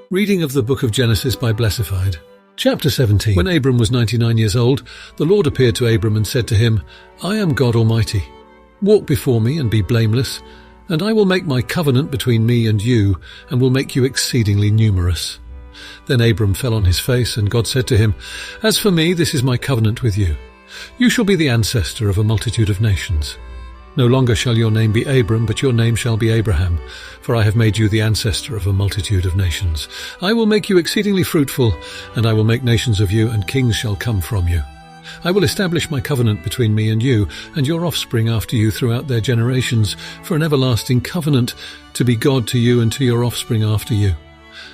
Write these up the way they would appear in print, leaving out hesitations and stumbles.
Reading of the Book of Genesis by Blessified. Chapter 17. When Abram was 99 years old, the Lord appeared to Abram and said to him, I am God Almighty. Walk before me and be blameless, and I will make my covenant between me and you, and will make you exceedingly numerous. Then Abram fell on his face, and God said to him, As for me, this is my covenant with you. You shall be the ancestor of a multitude of nations. No longer shall your name be Abram, but your name shall be Abraham, for I have made you the ancestor of a multitude of nations. I will make you exceedingly fruitful, and I will make nations of you, and kings shall come from you. I will establish my covenant between me and you, and your offspring after you throughout their generations, for an everlasting covenant, to be God to you and to your offspring after you.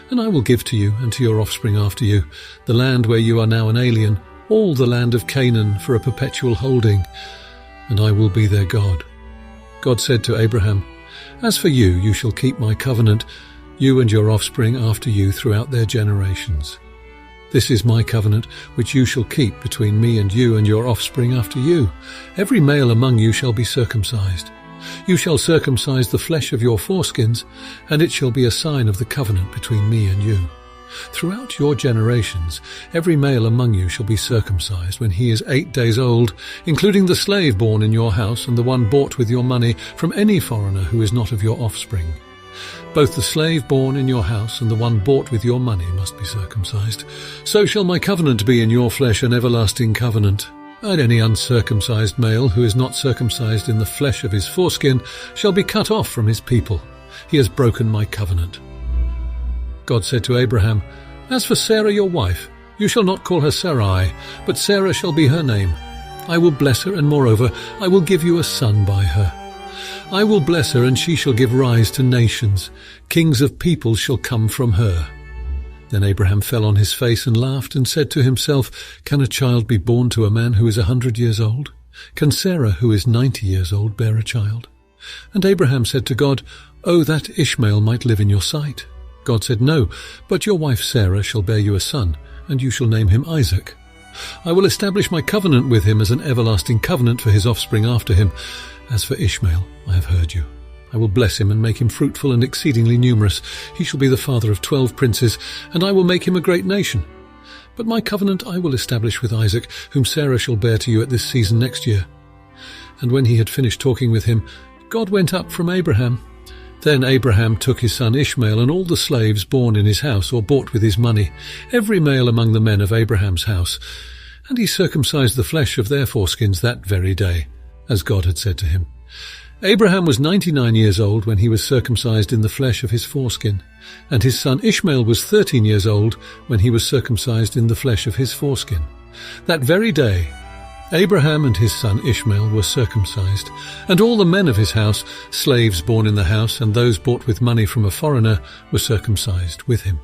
And I will give to you and to your offspring after you the land where you are now an alien, all the land of Canaan for a perpetual holding, and I will be their God. God said to Abraham, As for you, you shall keep my covenant, you and your offspring after you throughout their generations. This is my covenant, which you shall keep between me and you and your offspring after you. Every male among you shall be circumcised. You shall circumcise the flesh of your foreskins, and it shall be a sign of the covenant between me and you. Throughout your generations, every male among you shall be circumcised when he is 8 days old, including the slave born in your house and the one bought with your money from any foreigner who is not of your offspring. Both the slave born in your house and the one bought with your money must be circumcised. So shall my covenant be in your flesh, an everlasting covenant. And any uncircumcised male who is not circumcised in the flesh of his foreskin shall be cut off from his people. He has broken my covenant. God said to Abraham, As for Sarah your wife, you shall not call her Sarai, but Sarah shall be her name. I will bless her, and moreover, I will give you a son by her. I will bless her, and she shall give rise to nations. Kings of peoples shall come from her. Then Abraham fell on his face and laughed, and said to himself, Can a child be born to a man who is 100 years old? Can Sarah, who is 90 years old, bear a child? And Abraham said to God, Oh, that Ishmael might live in your sight. God said, No, but your wife Sarah shall bear you a son, and you shall name him Isaac. I will establish my covenant with him as an everlasting covenant for his offspring after him. As for Ishmael, I have heard you. I will bless him and make him fruitful and exceedingly numerous. He shall be the father of 12 princes, and I will make him a great nation. But my covenant I will establish with Isaac, whom Sarah shall bear to you at this season next year. And when he had finished talking with him, God went up from Abraham. Then Abraham took his son Ishmael and all the slaves born in his house or bought with his money, every male among the men of Abraham's house, and he circumcised the flesh of their foreskins that very day, as God had said to him. Abraham was 99 years old when he was circumcised in the flesh of his foreskin, and his son Ishmael was 13 years old when he was circumcised in the flesh of his foreskin. That very day Abraham and his son Ishmael were circumcised, and all the men of his house, slaves born in the house, and those bought with money from a foreigner, were circumcised with him.